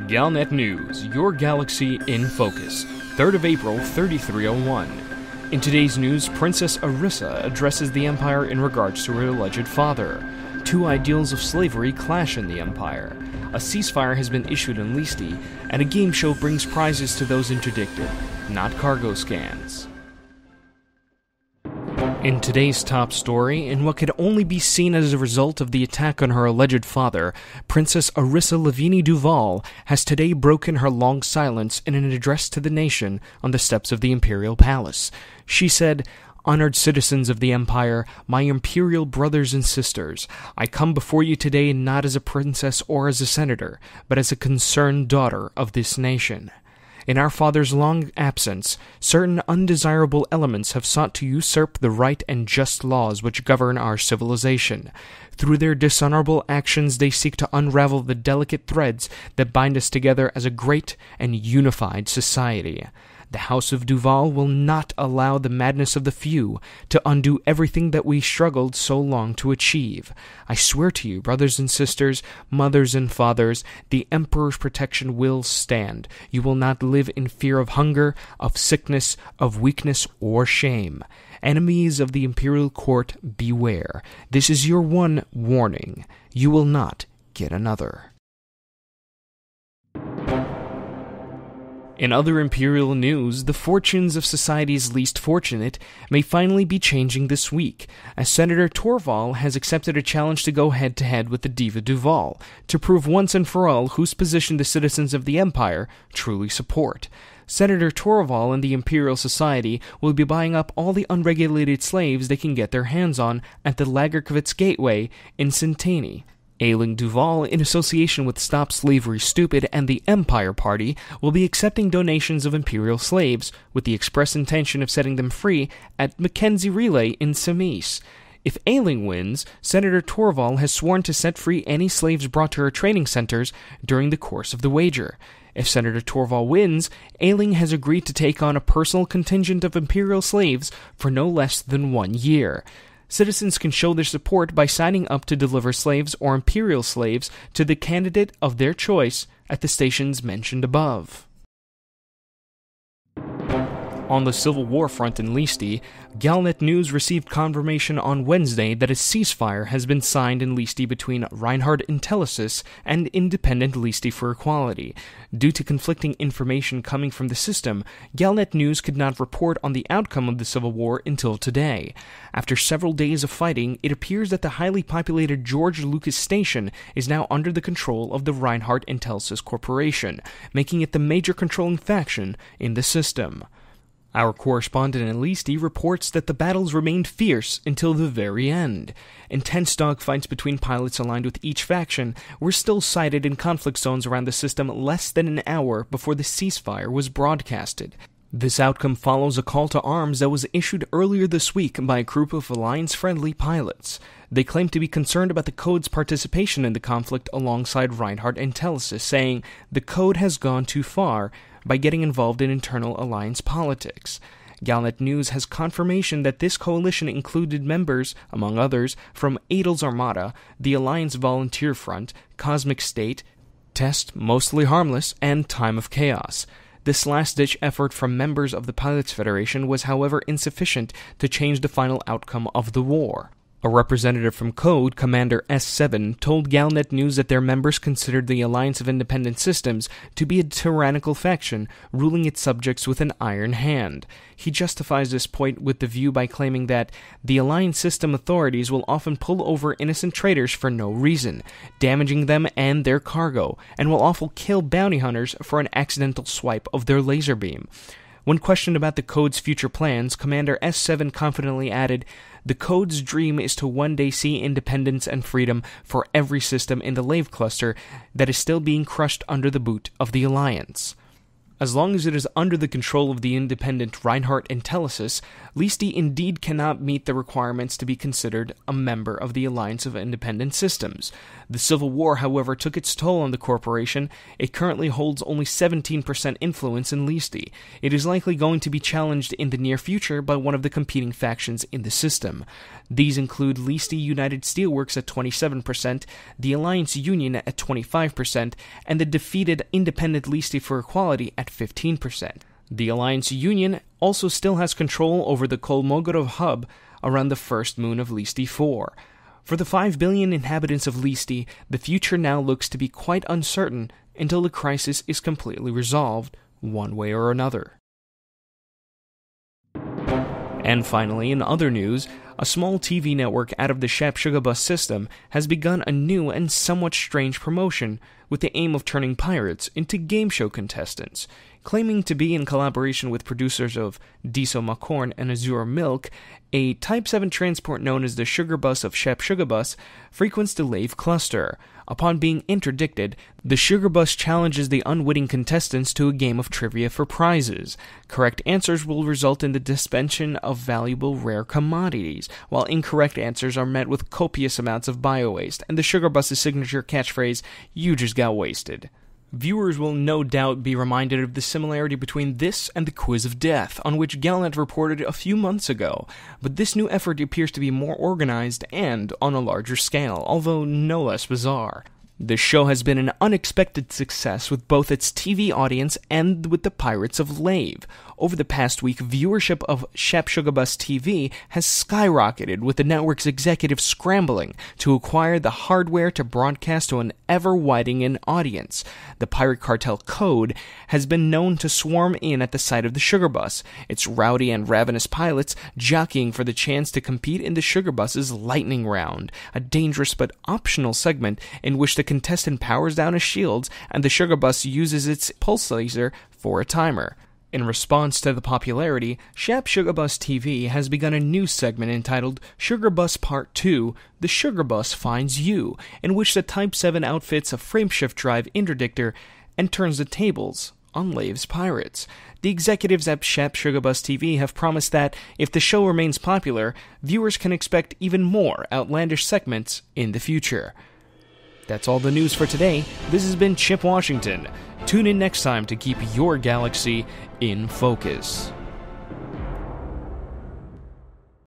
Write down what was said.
Galnet News, your galaxy in focus, 3rd of April, 3301. In today's news, Princess Arissa addresses the Empire in regards to her alleged father. Two ideals of slavery clash in the Empire. A ceasefire has been issued in Leesti, and a game show brings prizes to those interdicted, not cargo scans. In today's top story, in what could only be seen as a result of the attack on her alleged father, Princess Arissa Lavini Duval has today broken her long silence in an address to the nation on the steps of the Imperial Palace. She said, "Honored citizens of the Empire, my Imperial brothers and sisters, I come before you today not as a princess or as a senator, but as a concerned daughter of this nation. In our father's long absence, certain undesirable elements have sought to usurp the right and just laws which govern our civilization. Through their dishonorable actions, they seek to unravel the delicate threads that bind us together as a great and unified society. The House of Duval will not allow the madness of the few to undo everything that we struggled so long to achieve. I swear to you, brothers and sisters, mothers and fathers, the Emperor's protection will stand. You will not live in fear of hunger, of sickness, of weakness, or shame. Enemies of the Imperial Court, beware. This is your one warning. You will not get another." In other Imperial news, the fortunes of society's least fortunate may finally be changing this week, as Senator Torval has accepted a challenge to go head-to-head with the Diva Duval, to prove once and for all whose position the citizens of the Empire truly support. Senator Torval and the Imperial Society will be buying up all the unregulated slaves they can get their hands on at the Lagerkovitz Gateway in Centani. Ailing Duval, in association with Stop Slavery Stupid and the Empire Party, will be accepting donations of Imperial slaves, with the express intention of setting them free at Mackenzie Relay in Samis. If Ailing wins, Senator Torval has sworn to set free any slaves brought to her training centers during the course of the wager. If Senator Torval wins, Ailing has agreed to take on a personal contingent of Imperial slaves for no less than 1 year. Citizens can show their support by signing up to deliver slaves or Imperial slaves to the candidate of their choice at the stations mentioned above. On the Civil War front in Leesti, Galnet News received confirmation on Wednesday that a ceasefire has been signed in Leesti between Reinhard Intellisis and Independent Leesti for Equality. Due to conflicting information coming from the system, Galnet News could not report on the outcome of the Civil War until today. After several days of fighting, it appears that the highly populated George Lucas Station is now under the control of the Reinhard Intellisis Corporation, making it the major controlling faction in the system. Our correspondent in Leesti reports that the battles remained fierce until the very end. Intense dogfights between pilots aligned with each faction were still sighted in conflict zones around the system less than an hour before the ceasefire was broadcasted. This outcome follows a call to arms that was issued earlier this week by a group of Alliance-friendly pilots. They claim to be concerned about the Code's participation in the conflict alongside Reinhard Intellisis, saying the Code has gone too far by getting involved in internal alliance politics. Galnet News has confirmation that this coalition included members, among others, from Adel's Armada, the Alliance Volunteer Front, Cosmic State, Test Mostly Harmless, and Time of Chaos. This last-ditch effort from members of the Pilots Federation was, however, insufficient to change the final outcome of the war. A representative from Code, Commander S7, told Galnet News that their members considered the Alliance of Independent Systems to be a tyrannical faction, ruling its subjects with an iron hand. He justifies this point with the view by claiming that the Alliance system authorities will often pull over innocent traders for no reason, damaging them and their cargo, and will often kill bounty hunters for an accidental swipe of their laser beam. When questioned about the Code's future plans, Commander S7 confidently added, "The Code's dream is to one day see independence and freedom for every system in the Lave cluster that is still being crushed under the boot of the Alliance." As long as it is under the control of the independent Reinhardt Intellisis, Leesti indeed cannot meet the requirements to be considered a member of the Alliance of Independent Systems. The Civil War, however, took its toll on the corporation. It currently holds only 17% influence in Leesti. It is likely going to be challenged in the near future by one of the competing factions in the system. These include Leesti United Steelworks at 27%, the Alliance Union at 25%, and the defeated Independent Leesti for Equality at 15%. The Alliance Union also still has control over the Kolmogorov hub around the first moon of Leesti 4. For the 5 billion inhabitants of Leesti, the future now looks to be quite uncertain until the crisis is completely resolved, one way or another. And finally, in other news, a small TV network out of the Shapsugabus system has begun a new and somewhat strange promotion with the aim of turning pirates into game show contestants. Claiming to be in collaboration with producers of Diso Macorn and Azure Milk, a Type 7 transport known as the Sugar Bus of Shapsugabus frequents the Lave cluster. Upon being interdicted, the Sugar Bus challenges the unwitting contestants to a game of trivia for prizes. Correct answers will result in the dispensation of valuable rare commodities, while incorrect answers are met with copious amounts of bio-waste, and the Sugar Bus's signature catchphrase, "You just got wasted." Viewers will no doubt be reminded of the similarity between this and the Quiz of Death, on which Galnet reported a few months ago, but this new effort appears to be more organized and on a larger scale, although no less bizarre. The show has been an unexpected success with both its TV audience and with the Pirates of Lave. Over the past week, viewership of Shapsugabus TV has skyrocketed, with the network's executives scrambling to acquire the hardware to broadcast to an ever-widening audience. The pirate cartel Code has been known to swarm in at the site of the Sugar Bus, its rowdy and ravenous pilots jockeying for the chance to compete in the Sugar Bus's Lightning Round, a dangerous but optional segment in which the contestant powers down his shields and the Sugar Bus uses its pulse laser for a timer. In response to the popularity, Shapsugabus TV has begun a new segment entitled Sugar Bus Part 2, The Sugar Bus Finds You, in which the Type 7 outfits a frameshift drive interdictor and turns the tables on Lave's pirates. The executives at Shapsugabus TV have promised that, if the show remains popular, viewers can expect even more outlandish segments in the future. That's all the news for today. This has been Chip Washington. Tune in next time to keep your galaxy in focus.